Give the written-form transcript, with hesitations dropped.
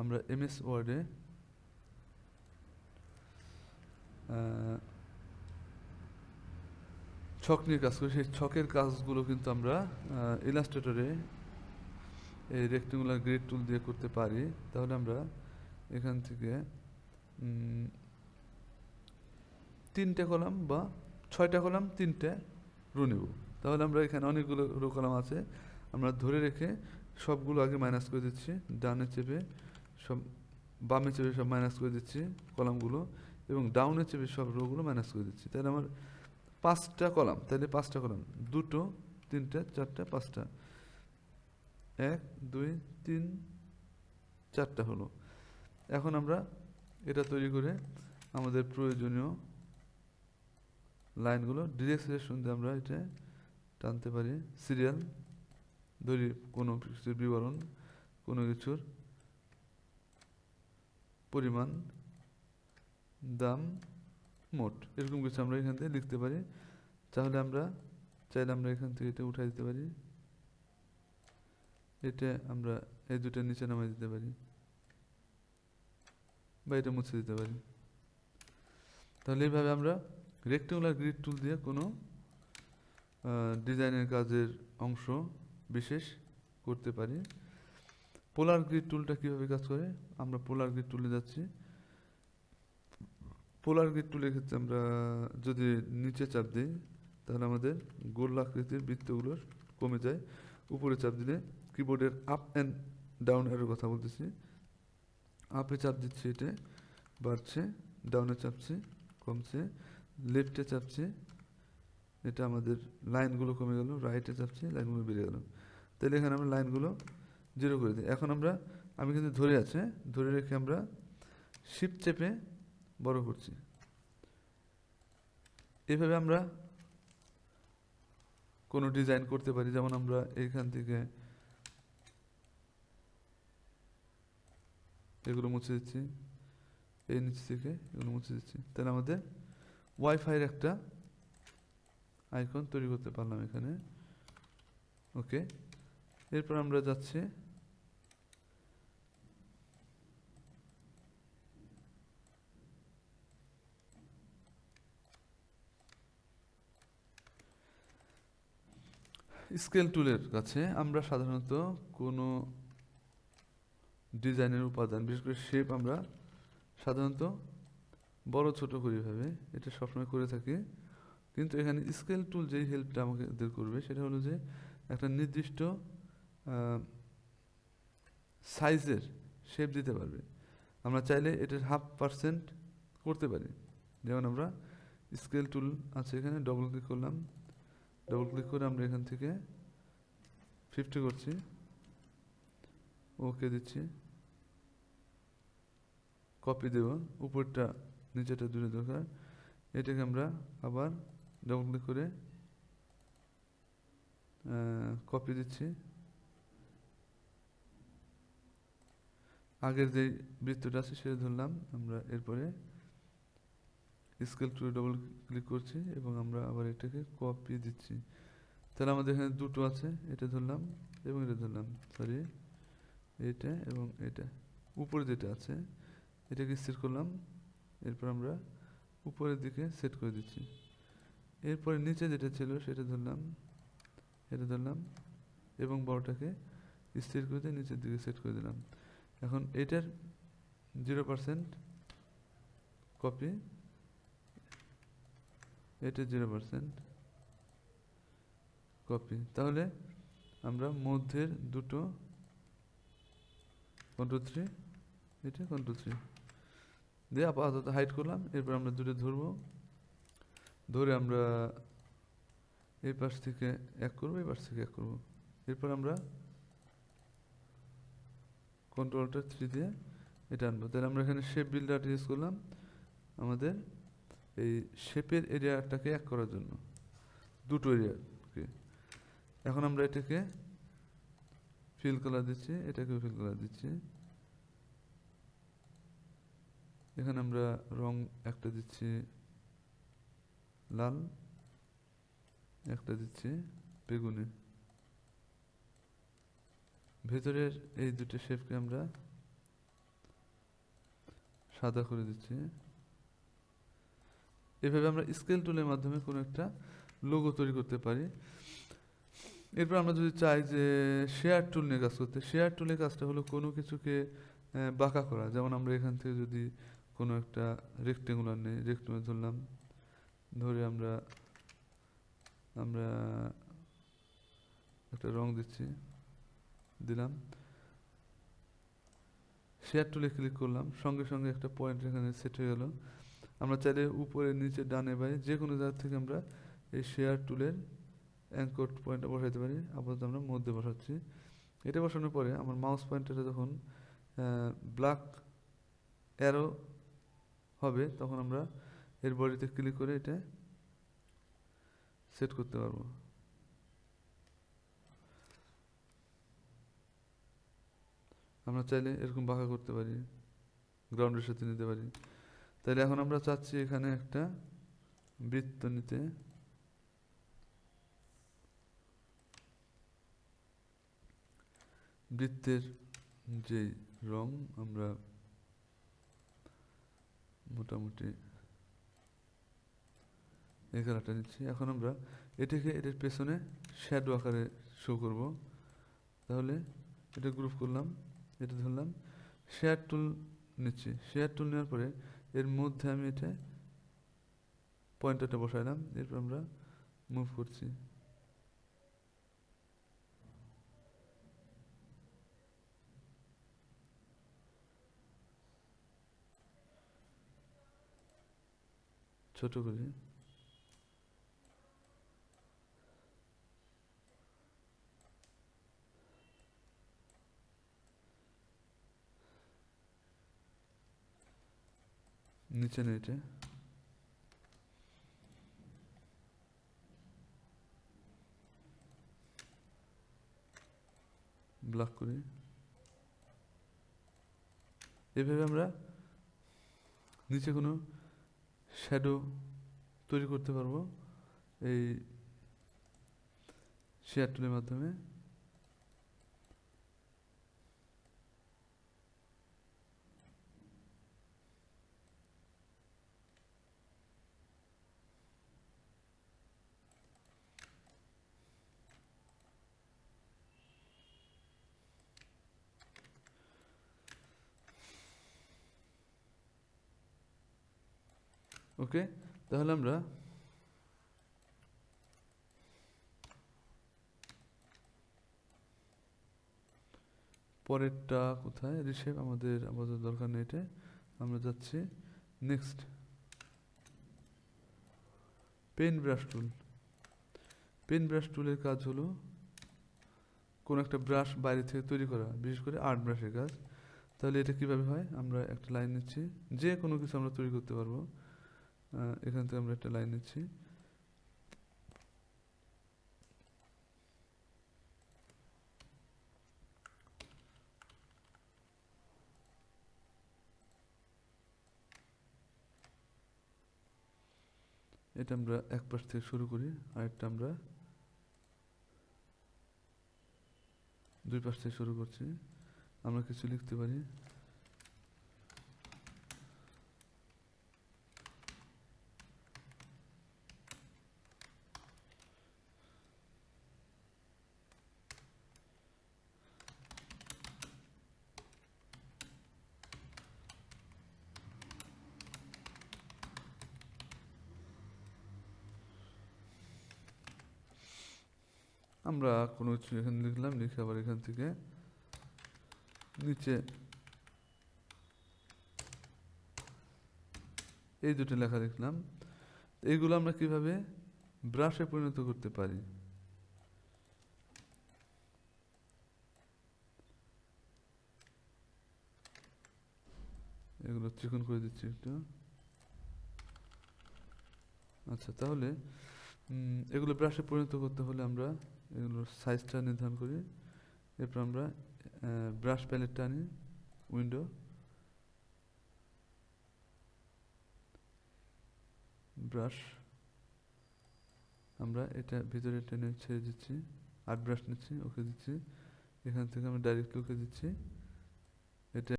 আমরা এমএস ওয়ার্ডে ছক নিয়ে কাজ করি, সেই ছকের কাজগুলো কিন্তু আমরা ইলাস্ট্রেটরে এই রেক্টেঙ্গুলার গ্রিড টুল দিয়ে করতে পারি। তাহলে আমরা এখান থেকে 3টে কলাম বা 6টা কলাম 3টে রো নেব। তাহলে আমরা এখানে অনেকগুলো রো কলাম আছে, আমরা ধরে রেখে সবগুলো আগে মাইনাস করে দিচ্ছি, ডানে চেপে সব, বামে চেপে সব মাইনাস করে দিচ্ছি কলামগুলো, এবং ডাউনে চেপে সব রোগুলো মাইনাস করে দিচ্ছি। তাহলে আমার 5টা কলাম, তাহলে 5টা কলাম, 2টো 3টে 4টে 5টা, 1 2 3 4টা হলো। এখন আমরা এটা তৈরি করে আমাদের প্রয়োজনীয় লাইনগুলো ডিরেক্ট সিলেকশন দিয়ে আমরা এটা টানতে পারি। সিরিয়াল ধরি, কোনো কিছুর বিবরণ, কোনো কিছুর পরিমাণ, দাম, মোট, এরকম কিছু আমরা এখান থেকে লিখতে পারি। তাহলে আমরা চাইলে আমরা এখান থেকে এটা উঠাই দিতে পারি, এটা আমরা এই দুটো নিচে নামাই দিতে পারি, বা এটা মুছে দিতে পারি। তাহলে এইভাবে আমরা রেক্টেঙ্গুলার গ্রিড টুল দিয়ে কোনো ডিজাইনের কাজের অংশ বিশেষ করতে পারি। পোলার গ্রিড টুলটা কীভাবে কাজ করে, আমরা পোলার গ্রিড টুলে যাচ্ছি। পোলার গ্রিড টুলের ক্ষেত্রে আমরা যদি নিচে চাপ দিই তাহলে আমাদের গোল আকৃতির বৃত্তগুলোর কমে যায়। উপরে চাপ দিলে কিবোর্ডের আপ অ্যান্ড ডাউন এর কথা বলতেছি, আপে চাপ দিচ্ছি এটা বাড়ছে, ডাউনে চাপছি কমছে, লেফটে চাপছি এটা আমাদের লাইনগুলো কমে গেল, রাইটে চাপছি লাইনগুলো বেড়ে গেল। তাহলে এখানে আমরা লাইনগুলো 0 করে দিই। এখন আমি কিন্তু ধরে আছে, ধরে রেখে আমরা শিফট চেপে বড় করছি। এইভাবে আমরা কোনো ডিজাইন করতে পারি। যেমন আমরা এইখান থেকে এগুলো মুছে দিচ্ছি, এই নিচ থেকে এগুলো মুছে দিচ্ছি, তাহলে আমাদের ওয়াইফাইয়ের একটা আইকন তৈরি করতে পারলাম এখানে। ওকে, এরপর আমরা যাচ্ছি স্কেল টুলের কাছে। আমরা সাধারণত কোনো ডিজাইনের উপাদান, বিশেষ করে শেপ, আমরা সাধারণত বড় ছোট করি ভাবে, এটা সবসময় করে থাকি। কিন্তু এখানে স্কেল টুল যেই হেল্পটা আমাদের করবে সেটা হলো যে একটা নির্দিষ্ট সাইজের শেপ দিতে পারবে। আমরা চাইলে এটার 0.5% করতে পারি। যেমন আমরা স্কেল টুল আছে এখানে, ডবল ক্লিক করলাম, ডবল ক্লিক করে আমরা এখান থেকে 50 করছি, ওকে দিচ্ছি, কপি দেব, উপরটা নিচেটা দূরে দরকার, এটাকে আমরা আবার ডবল ক্লিক করে কপি দিচ্ছি, আগের যে বৃত্তটা আছে সেটা ধরলাম আমরা, এরপরে স্কেল টুলে ডবল ক্লিক করছি এবং আমরা আবার এটাকে কপি দিচ্ছি। তাহলে আমাদের এখানে দুটো আছে, এটা ধরলাম এবং এটা ধরলাম, সরি এটা এবং এটা, উপরে যেটা আছে এটাকে স্থির করলাম, এরপর আমরা উপরের দিকে সেট করে দিচ্ছি। এরপরে নিচে যেটা ছিল সেটা ধরলাম, এটা ধরলাম এবং বড়টাকে স্থির করে দিয়ে নিচের দিকে সেট করে দিলাম। এখন এটার 0% কপি, এটা 0% কপি। তাহলে আমরা মধ্যের দুটো Ctrl+3, এটা Ctrl+3 দিয়ে আপাতত হাইড করলাম। এরপর আমরা দুটো ধরবো, ধরে আমরা এই পাশ থেকে এক করবো, এই পাশ থেকে এক করবো। এরপর আমরা Ctrl+3 দিয়ে এটা আনবো। তাহলে আমরা এখানে শেপ বিল্ডারটা ইউজ করলাম আমাদের এই শেপের এরিয়াটাকে এক করার জন্য, দুটো এরিয়াকে। এখন আমরা এটাকে ফিল কালার দিচ্ছি, এটাকেও ফিল কালার দিচ্ছি। এখানে আমরা রং একটা দিচ্ছি লাল, একটা দিচ্ছি বেগুনি। ভেতরের এই দুটো শেপকে আমরা সাদা করে দিচ্ছি। এভাবে আমরা স্কেল টুলের মাধ্যমে কোনো একটা লোগো তৈরি করতে পারি। এরপর আমরা যদি চাই যে শেয়ার টুল নিয়ে কাজ করতে, শেয়ার টুলের কাজটা হলো কোনো কিছুকে বাঁকা করা। যেমন আমরা এখান থেকে যদি কোনো একটা রেক্টেঙ্গুলার নেই, রেক্টেঙ্গুলার ধরলাম, ধরে আমরা আমরা একটা রং দিচ্ছি, দিলাম, শেয়ার টুলে ক্লিক করলাম, সঙ্গে সঙ্গে একটা পয়েন্ট এখানে সেট হয়ে গেল। আমরা চাইলে উপরে নিচে ডানে বাঁয়ে যে কোনো জায়গা থেকে আমরা এই শেয়ার টুলের অ্যাঙ্কর পয়েন্টটা বসাইতে পারি। আপাতত আমরা মধ্যে বসাচ্ছি। এটা বসানোর পরে আমার মাউস পয়েন্টারটা যখন ব্ল্যাক অ্যারো হবে তখন আমরা এর বডিতে ক্লিক করে এটা সেট করতে পারবো। আমরা চাইলে এরকম বাঁকা করতে পারি, গ্রাউন্ডের সাথে নিতে পারি। তাহলে এখন আমরা চাচ্ছি এখানে একটা বৃত্ত নিতে। বৃত্তের যে রং আমরা মোটামুটি এই কালারটা নিচ্ছি। এখন আমরা এটাকে এটার পেছনে শ্যাডো আকারে শো করব। তাহলে এটা গ্রুপ করলাম, এটা ধরলাম, শেয়ার টুল নিচ্ছি। শেয়ার টুল নেওয়ার পরে এর মধ্যে আমি এটা পয়েন্টারটা বসাইলাম, এরপর আমরা মুভ করছি। ছোট করি, নিচে নেই এটা, ব্লক করি। এভাবে আমরা নিচে কোনো শ্যাডো তৈরি করতে পারবো এই শেয়ার টুলের মাধ্যমে। ওকে, তাহলে আমরা পরেরটা কোথায়, রিশেপ আমাদের আপাতত দরকার নেই, এটা আমরা যাচ্ছি next. Pen brush tool. Pen brush টুলের কাজ হলো কোন একটা ব্রাশ বাইরে থেকে তৈরি করা, বিশেষ করে আর্ট ব্রাশের কাজ। তাহলে এটা কিভাবে হয়, আমরা একটা লাইন নিচ্ছি, যে কোনো কিছু আমরা তৈরি করতে পারবো। এখান থেকে আমরা একটা লাইন নিচ্ছি, এটা আমরা এক পাশ থেকে শুরু করি, আরেকটা আমরা দুই পাশ থেকে শুরু করছি। আমরা কিছু লিখতে পারি, আমরা কোনো কিছু এখানে লিখলাম, লিখে আবার এখান থেকে নিচে এই দুটো লেখা লিখলাম। এইগুলো আমরা কিভাবে ব্রাশে পরিণত করতে পারি, এগুলো চিকন করে দিচ্ছি একটু। আচ্ছা, তাহলে এগুলো ব্রাশে পরিণত করতে হলে আমরা এগুলোর সাইজটা নির্ধারণ করি। এরপর আমরা ব্রাশ প্যালেটটা আনি, উইন্ডো, ব্রাশ, আমরা এটা ভিতরে টেনে ছেড়ে দিচ্ছি, আর্ট ব্রাশ নিচ্ছি, ওকে দিচ্ছি, এখান থেকে আমরা ডাইরেক্টলি ওকে দিচ্ছি। এটা